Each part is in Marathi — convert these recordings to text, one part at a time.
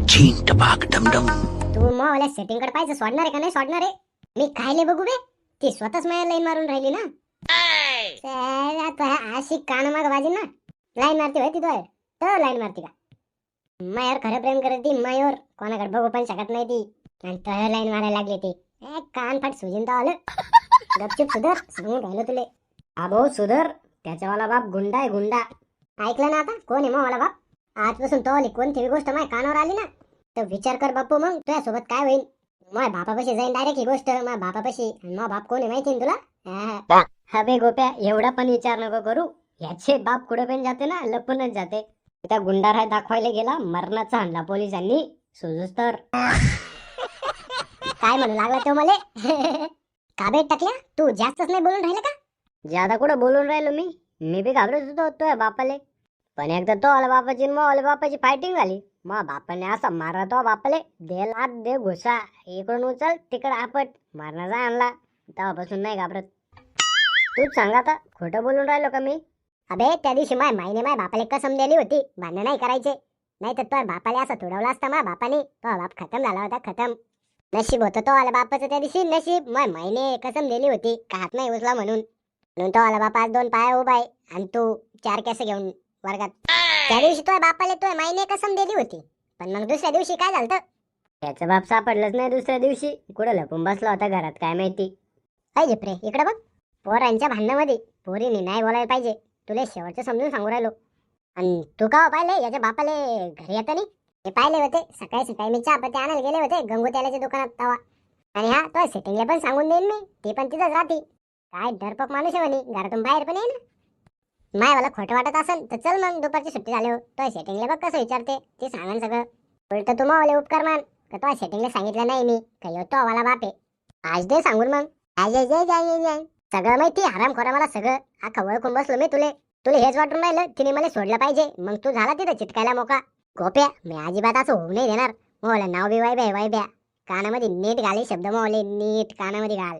झीन टपाक डमडम. तू मग मला सेटिंग कडे पाहिजे सोडणार आहे का नाही सोडणार आहे? मी कायले बघू बे? ती स्वतःच माझ्या लाईन मारून राहिली ना. अशी कान माग बाजी ना लाईन मारती होय ती तर लाईन मारती का? मायावर खरं प्रेम करत ती मायावर कोणाकडे बघू पण शकत नाही ती आणि तर लाईन मारायला लागली ती. कान फाट सुजिन तर आलं. गपचूप सुधर सांगून राहिलो तुले. अबो सुधर, त्याच्यावाला बाप गुंडा आहे गुंडा. ऐकलं ना आता कोण आहे मग मला बाप? आजपासून तो आली कोणती गोष्ट माझ्या कानावर आली ना तर विचार कर बाप्पू मग तुझ्या सोबत काय होईल. माझ्या बापापाशी जाईन डायरेक्ट ही गोष्ट माझ्या बापापाशी. मग बाप कोण आहे माहिती ना तुला? हबे गोप्या एवढा पण विचार नको करू. याचे बाप कुठे पण जाते ना लपूनच जाते. त्या गुंडाराय दाखवायला गेला मरणाचा आणला पोलिसांनी सुजूस तर. काय म्हणू लागला तो मले? का बेट टाकल्या तू जास्तच नाही बोलून राहिला का? ज्यादा कुठं बोलून राहिलो मी बी घाबरत होतो तो बापाले. पण एकदा तो आला बापाची मग बापाची फायटिंग झाली. मग बापाने असा मारला तो बापाले दे लात दे घुसा इकडून उचल तिकडे आपट मारण्याचा आणला. तेव्हापासून नाही घाबरत. तूच सांग आता खोटं बोलून राहिलो का मी? अबे त्या दिवशी माय बापाले कसम दिली होती भांडण नाही करायचे. नाही तर तो बापाले असं तुडवलं असतं मा बापाने तो बाप खतम झाला होता खतम. नशीब होतं तो आला बापाचं त्या दिवशी नशीब. मायने कसम दिली होती का हात नाही उचला म्हणून तो आला बापा आज 2 पाय उभा आहे आणि तू 4 केस घेऊन वर्गात. त्या दिवशी तो बापाले तो मायने कसम दिली होती. पण मग दुसऱ्या दिवशी काय झालं? त्याचा बाप सापडलंच नाही दुसऱ्या दिवशी. कुठं लपून बसला होता घरात काय माहिती. पाहिजे प्रे इकडे बघ. पोरांच्या भांडणामध्ये पोरीने नाही बोलायला पाहिजे. तुला शेवटचं समजून सांगू राहिलो. आणि तू का पाहिले याच्या बापाले घरी येतं नाही? हे पाहिले होते सकाळी मी चहापत्ती आणायला गेले होते गंगोत्यालाच्या दुकानात तवा. आणि हा तो सेटिंगला पण सांगून देईन मी ती पण तिथंच राहते. काय डरपक माणूस आहे म्हणे घरातून बाहेर पण येईन. मायवाला खोटं वाटत असेल तर चल मग दुपारची सुट्टी झाली हो तो सेटिंगला बघ कसं विचारते ते सांगन सगळं. उलट तू मावले उपकार मान का तो सेटिंगला सांगितलं नाही मी काही तो वाला बाप आहे. आज दे सांगून मग सगळं माहिती हराम खोरा मला सगळं. हा खवळ खून बसलो मी तुले हेच वाटून राहिलं तिने मला सोडलं पाहिजे मग तू झाला तिथं चिटकायला मोका. गोप्या मी अजिबात असं होऊ नाही देणार. मोला नाव बी वायब्या कानामध्ये नीट घाले शब्द मोले नीट कानामध्ये घाल.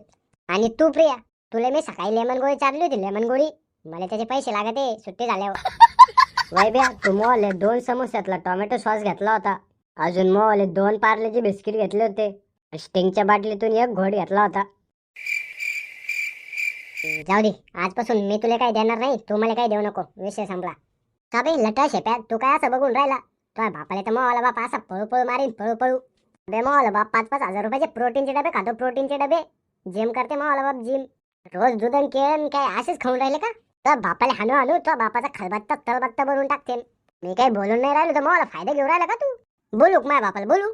आणि तू प्रिया तुला मी सकाळी लेमन गोळी चारली होती लेमन गोळी. मला त्याचे पैसे लागते सुट्टी झाल्यावर. वैब्या तू मोले 2 समोस्यातला टोमॅटो सॉस घेतला होता. अजून मोले 2 पार्लेचे बिस्किट घेतले होते. स्टिंगच्या बाटलीतून 1 घोट घेतला होता. जाऊ दे आजपासून मी तुला काही देणार नाही तू मला काही देऊ नको विषय संपला. का बे लटा शेप्या तू काय असं बघून राहिला? तो बापाला तर मोला बाप असा पळू मारीन पळू. बे मोला बाप 5-5 हजार रुपयाचे प्रोटीनचे डबे खातो प्रोटीनचे डबे. जिम करते मोला बाप जिम. रोज दूध आणि केळन काय असेच खाऊन राहिले का? तर बापाला हाणू तो बापाचा खलबत्ता तलबत्ता बनवून टाकते. मी काही बोलून नाही राहिलो तर मला फायदा घेऊन राहिला का तू? बोलू माझ्या बापाला बोलू?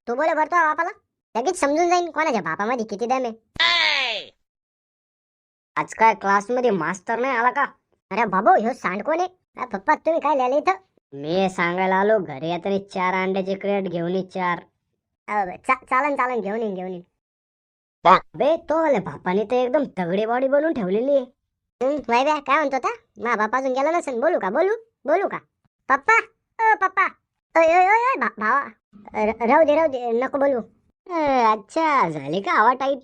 तू बोले भरतो बापाला लगेच समजून जाईन कोणाच्या बापामध्ये किती दम आहे. आज काय क्लासमध्ये मास्तर नाही आला का? अरे बाबू ह्यो सांड कोण आहे? पप्पा तुम्ही काय लिहिले इथं? मी सांगायला आलो घरी येताना 4 अंड्याचे क्रेट घेऊन ये 4. चालन घेऊन येईन. बे तो आले बापाने तर एकदम तगडी बॉडी बनवून ठेवलेली आहे. वैभ्या काय म्हणतो आता? मा बापा अजून गेला नसेल. बोलू का? पप्पा पप्पा ओय भावा राहू दे नको बोलू. अच्छा झाली का आवा टाईप?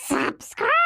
सबस्क्राइब